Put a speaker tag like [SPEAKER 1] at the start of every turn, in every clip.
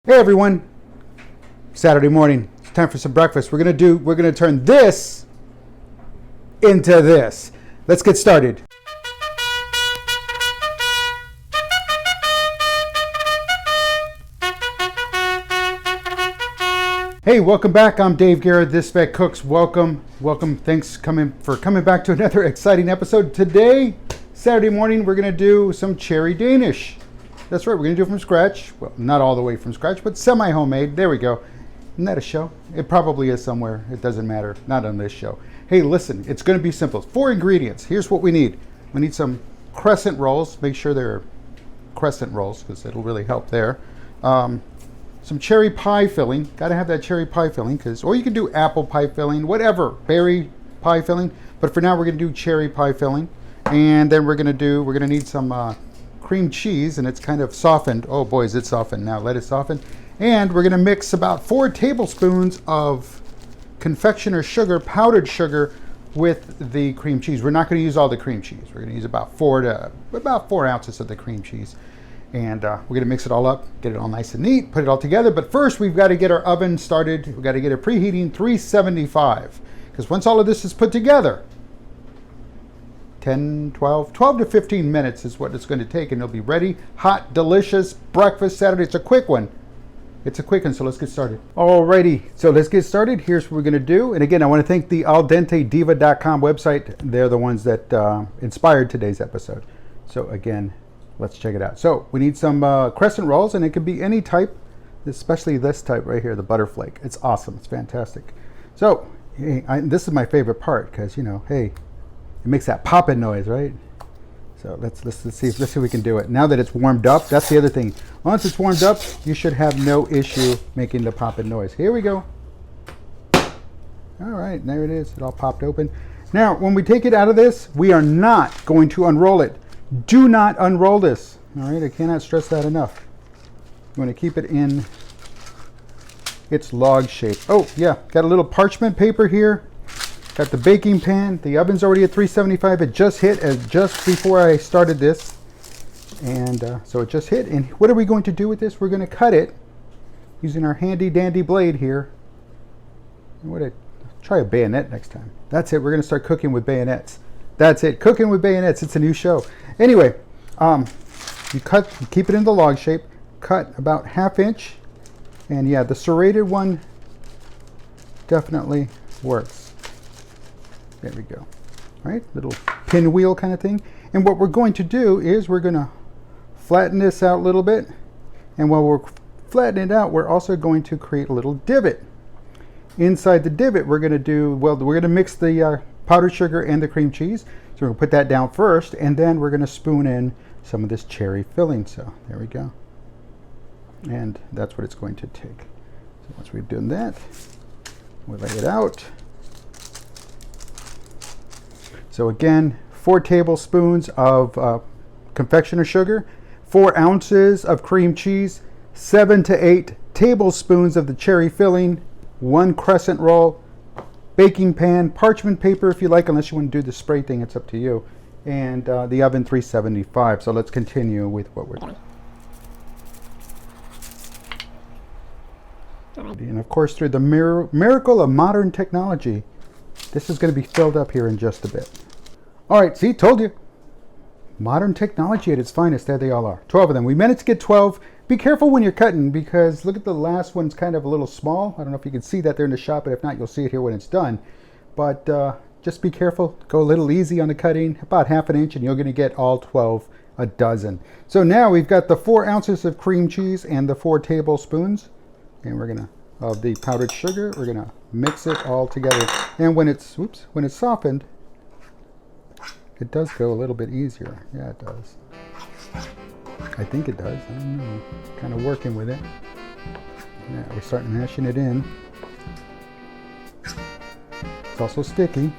[SPEAKER 1] Hey everyone, Saturday morning, it's time for some breakfast. We're gonna turn this into this. Let's get started. Hey, welcome back. I'm Dave Garrett, This Vet Cooks. Welcome. Thanks for coming back to another exciting episode. Today, Saturday morning, we're gonna do some cherry Danish. That's right, we're gonna do it from scratch. Well, not all the way from scratch, but semi-homemade. There we go. Isn't that a show? It probably is somewhere. It doesn't matter. Not on this show. Hey, listen, it's gonna be simple. 4 ingredients. Here's what we need. We need some Crescent Rolls. Make sure they're Crescent Rolls, because it'll really help there. Some cherry pie filling. Gotta have that cherry pie filling, or you can do apple pie filling, whatever, berry pie filling. But for now, we're gonna do cherry pie filling. And then we're gonna need some cream cheese, and it's kind of softened. Oh boy, is it softened now. Let it soften. And we're gonna mix about 4 tablespoons of confectioner sugar, powdered sugar, with the cream cheese. We're not gonna use all the cream cheese. We're gonna use about 4 ounces of the cream cheese. And we're gonna mix it all up, get it all nice and neat, put it all together. But first, we've got to get our oven started. We've got to get it preheating 375. Because once all of this is put together, 12 to 15 minutes is what it's going to take, and it'll be ready. Hot, delicious breakfast Saturday. It's a quick one. So let's get started. Alrighty, so let's get started. Here's what we're going to do. And again, I want to thank the tbls website. They're the ones that inspired today's episode. So again, let's check it out. So we need some Crescent Rolls, and it could be any type, especially this type right here, the Butterflake. It's awesome. It's fantastic. So this is my favorite part, because, you know, hey, it makes that popping noise, right? So let's see if we can do it. Now that it's warmed up, that's the other thing. Once it's warmed up, you should have no issue making the popping noise. Here we go. All right, there it is. It all popped open. Now, when we take it out of this, we are not going to unroll it. Do not unroll this. All right, I cannot stress that enough. You want to keep it in its log shape. Oh yeah, got a little parchment paper here. Got the baking pan. The oven's already at 375. It just hit just before I started this. And so it just hit. And what are we going to do with this? We're going to cut it using our handy dandy blade here. Try a bayonet next time. That's it. We're going to start cooking with bayonets. That's it. Cooking with bayonets. It's a new show. Anyway, you keep it in the log shape. Cut about 1/2 inch. And yeah, the serrated one definitely works. There we go. All right, little pinwheel kind of thing. And what we're going to do is we're going to flatten this out a little bit. And while we're flattening it out, we're also going to create a little divot. Inside the divot, we're going to mix the powdered sugar and the cream cheese. So we're going to put that down first, and then we're going to spoon in some of this cherry filling. So there we go. And that's what it's going to take. So once we've done that, we'll lay it out. So again, 4 tablespoons of confectioner sugar, 4 ounces of cream cheese, 7 to 8 tablespoons of the cherry filling, 1 crescent roll, baking pan, parchment paper if you like, unless you want to do the spray thing, it's up to you, and the oven 375. So let's continue with what we're doing. And of course, through the miracle of modern technology, this is going to be filled up here in just a bit. All right, see, told you. Modern technology at its finest. There they all are. 12 of them. We meant to get 12. Be careful when you're cutting, because look at the last one's kind of a little small. I don't know if you can see that there in the shop, but if not, you'll see it here when it's done. But just be careful. Go a little easy on the cutting. About 1/2 inch, and you're going to get all 12 a dozen. So now we've got the 4 ounces of cream cheese and the 4 tablespoons. And we're going to, of the powdered sugar, we're going to mix it all together. And when it's softened, it does go a little bit easier. Yeah, it does. I think it does. I don't know. Kind of working with it. Yeah, we're starting mashing it in. It's also sticky.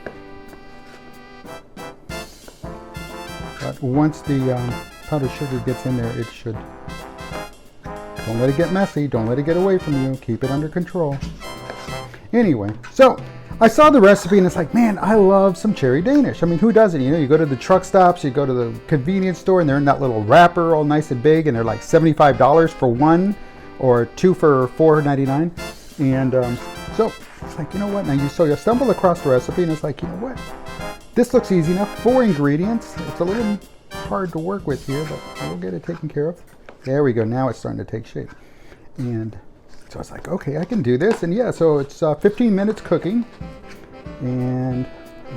[SPEAKER 1] But once the powdered sugar gets in there, it should. Don't let it get messy. Don't let it get away from you. Keep it under control. Anyway, so I saw the recipe and it's like, man, I love some cherry Danish. I mean, who doesn't? You know, you go to the truck stops, you go to the convenience store, and they're in that little wrapper all nice and big, and they're like $75 for one. or 2 for $4.99. And so it's like, you know what? Now you stumble across the recipe and it's like, you know what? This looks easy enough. 4 ingredients. It's a little hard to work with here, but we'll get it taken care of. There we go. Now it's starting to take shape. And so I was like, okay, I can do this. And yeah, so it's 15 minutes cooking and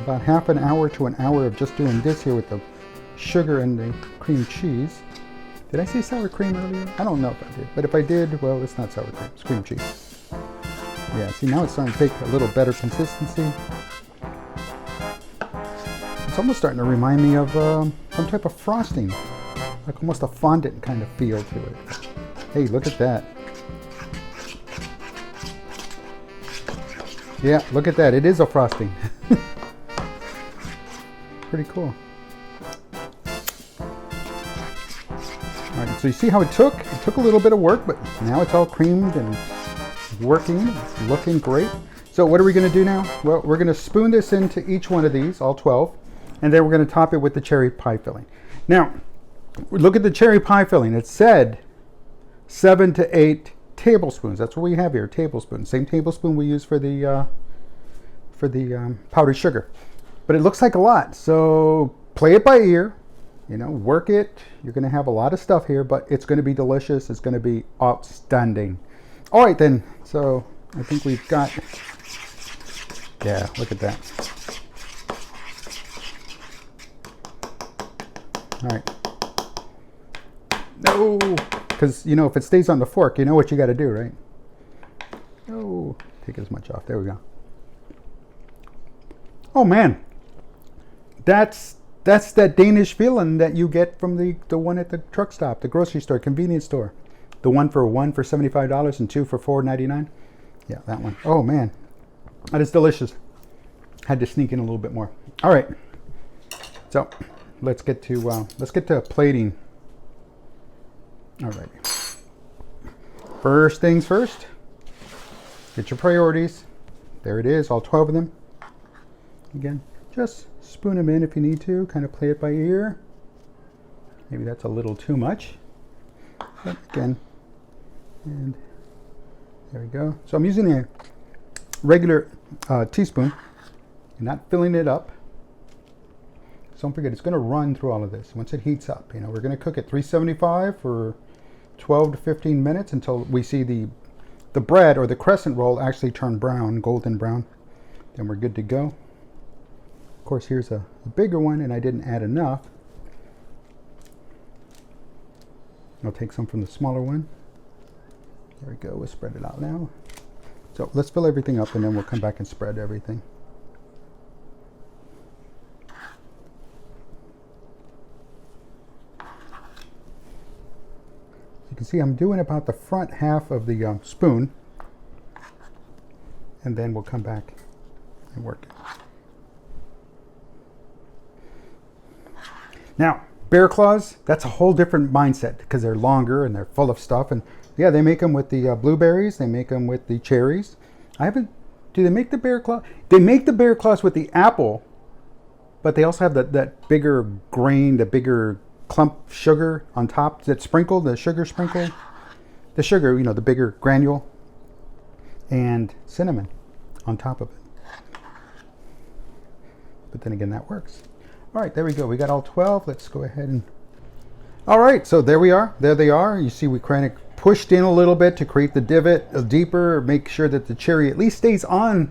[SPEAKER 1] about half an hour to an hour of just doing this here with the sugar and the cream cheese. Did I say sour cream earlier? I don't know if I did, but if I did, well, it's not sour cream, it's cream cheese. Yeah, see, now it's starting to take a little better consistency. It's almost starting to remind me of some type of frosting, like almost a fondant kind of feel to it. Hey, look at that. Yeah, look at that. It is a frosting. Pretty cool. All right, so you see how it took? It took a little bit of work, but now it's all creamed and working. It's looking great. So what are we going to do now? Well, we're going to spoon this into each one of these, all 12, and then we're going to top it with the cherry pie filling. Now, look at the cherry pie filling. It said 7 to 8 tablespoons. That's what we have here, tablespoons. Same tablespoon we use for the powdered sugar. But it looks like a lot, so play it by ear. You know, work it. You're going to have a lot of stuff here, but it's going to be delicious. It's going to be outstanding. All right, then. So I think we've got, yeah, look at that. All right. No, because, you know, if it stays on the fork, you know what you got to do, right? Oh, take as much off. There we go. Oh, man. That's that Danish feeling that you get from the one at the truck stop, the grocery store, convenience store. The one for $75 and 2 for $4.99. Yeah, that one. Oh man, that is delicious. Had to sneak in a little bit more. All right, so let's get to plating. All right. First things first. Get your priorities. There it is, all 12 of them. Again, just spoon them in if you need to, kind of play it by ear. Maybe that's a little too much. But again, and there we go. So I'm using a regular teaspoon and not filling it up. So don't forget, it's going to run through all of this once it heats up. You know, we're going to cook at 375 for 12 to 15 minutes until we see the bread or the crescent roll actually turn brown, golden brown. Then we're good to go. Of course, here's a bigger one, and I didn't add enough. I'll take some from the smaller one. There we go. We'll spread it out now. So let's fill everything up, and then we'll come back and spread everything. You can see I'm doing about the front half of the spoon, and then we'll come back and work it. Now, bear claws, that's a whole different mindset because they're longer and they're full of stuff. And yeah, they make them with the blueberries. They make them with the cherries. Do they make the bear claw? They make the bear claws with the apple, but they also have that bigger grain, the bigger clump sugar on top that sprinkle, the sugar sprinkle. The sugar, you know, the bigger granule, and cinnamon on top of it. But then again, that works. All right, there we go. We got all 12. Let's go ahead and... All right, so there we are. There they are. You see we kind of pushed in a little bit to create the divot deeper, make sure that the cherry at least stays on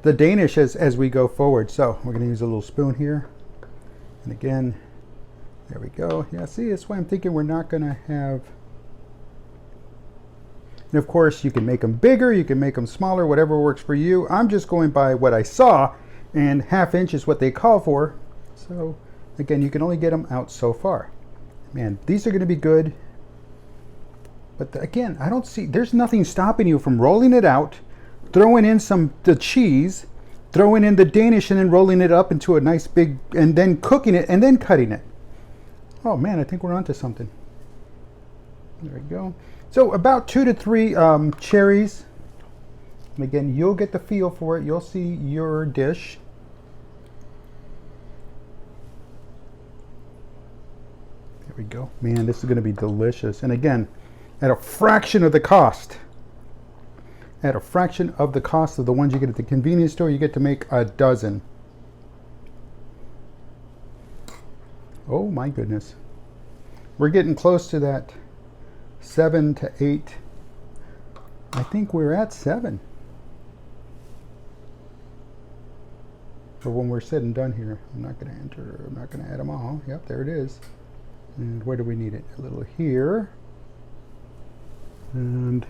[SPEAKER 1] the Danish as we go forward. So we're going to use a little spoon here. And again, there we go. Yeah, see, that's why I'm thinking we're not going to have... And of course, you can make them bigger, you can make them smaller, whatever works for you. I'm just going by what I saw, and 1/2 inch is what they call for. So again, you can only get them out so far. Man, these are going to be good. But again, I don't see, there's nothing stopping you from rolling it out, throwing in the cheese, throwing in the Danish, and then rolling it up into a nice big, and then cooking it, and then cutting it. Oh man, I think we're onto something. There we go. So about 2 to 3 cherries. And again, you'll get the feel for it. You'll see your dish. There we go. Man, this is going to be delicious. And again, at a fraction of the cost. At a fraction of the cost of the ones you get at the convenience store, you get to make a dozen. Oh my goodness. We're getting close to that 7 to 8. I think we're at 7. So when we're said and done here, I'm not going to add them all. Yep, there it is. And where do we need it? A little here. And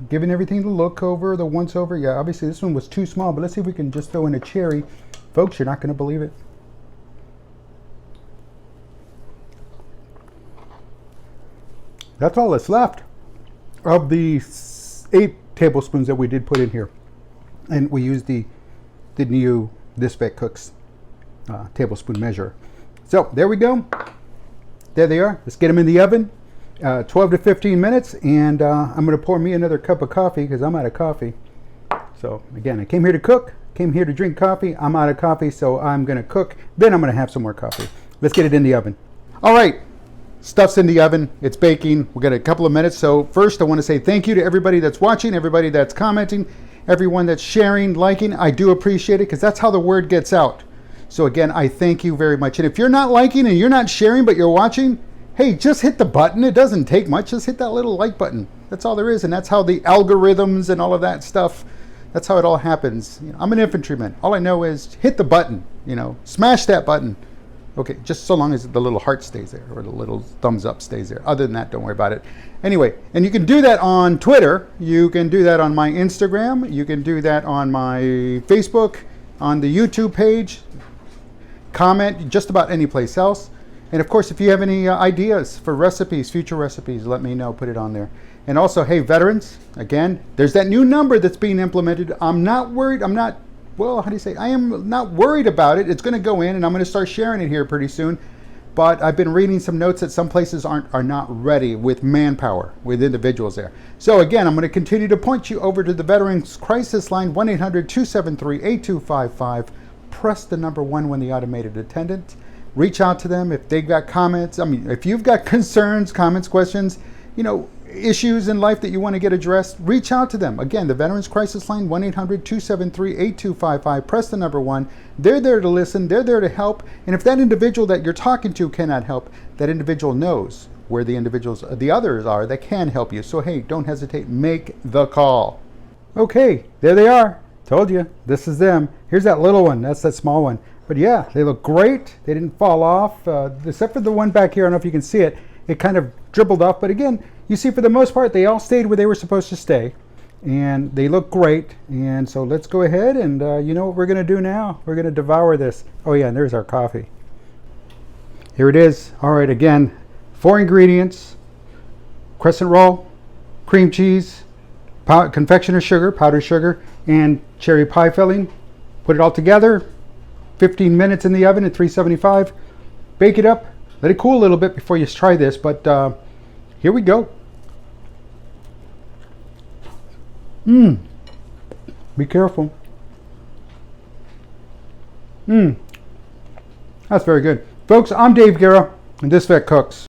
[SPEAKER 1] giving everything the look over, the once over. Yeah, obviously this one was too small, but let's see if we can just throw in a cherry. Folks, you're not going to believe it. That's all that's left of the 8 tablespoons that we did put in here. And we used the new This Vet Cooks tablespoon measure. So there we go. There they are. Let's get them in the oven. 12 to 15 minutes, and I'm going to pour me another cup of coffee because I'm out of coffee. So again, I came here to cook, came here to drink coffee. I'm out of coffee, so I'm going to cook. Then I'm going to have some more coffee. Let's get it in the oven. All right, stuff's in the oven. It's baking. We got a couple of minutes. So first, I want to say thank you to everybody that's watching, everybody that's commenting, everyone that's sharing, liking. I do appreciate it because that's how the word gets out. So again, I thank you very much. And if you're not liking and you're not sharing, but you're watching, hey, just hit the button. It doesn't take much. Just hit that little like button. That's all there is. And that's how the algorithms and all of that stuff, that's how it all happens. You know, I'm an infantryman. All I know is hit the button, smash that button. Okay, just so long as the little heart stays there or the little thumbs up stays there. Other than that, don't worry about it. Anyway, and you can do that on Twitter. You can do that on my Instagram. You can do that on my Facebook, on the YouTube page. Comment just about any place else. And of course, if you have any ideas for recipes, future recipes, let me know, put it on there. And also, hey, veterans, again, there's that new number that's being implemented. I'm not worried. I am not worried about it. It's going to go in and I'm going to start sharing it here pretty soon. But I've been reading some notes that some places are not ready with manpower, with individuals there. So again, I'm going to continue to point you over to the Veterans Crisis Line, 1-800-273-8255. Press the number 1 when the automated attendant. Reach out to them if they've got comments. I mean, if you've got concerns, comments, questions, issues in life that you want to get addressed, reach out to them. Again, the Veterans Crisis Line, 1-800-273-8255. Press the number 1. They're there to listen. They're there to help. And if that individual that you're talking to cannot help, that individual knows where the others are that can help you. So, hey, don't hesitate. Make the call. Okay, there they are. Told you, this is them. Here's that little one. That's that small one. But yeah, they look great. They didn't fall off, except for the one back here. I don't know if you can see it. It kind of dribbled off. But again, you see for the most part, they all stayed where they were supposed to stay. And they look great. And so let's go ahead and you know what we're going to do now? We're going to devour this. Oh yeah, and there's our coffee. Here it is. All right, again, 4 ingredients. Crescent roll, cream cheese, confectioner's sugar, powdered sugar, and cherry pie filling. Put it all together. 15 minutes in the oven at 375. Bake it up. Let it cool a little bit before you try this, but here we go. Be careful. That's very good. Folks, I'm Dave Guerra, and This Vet Cooks.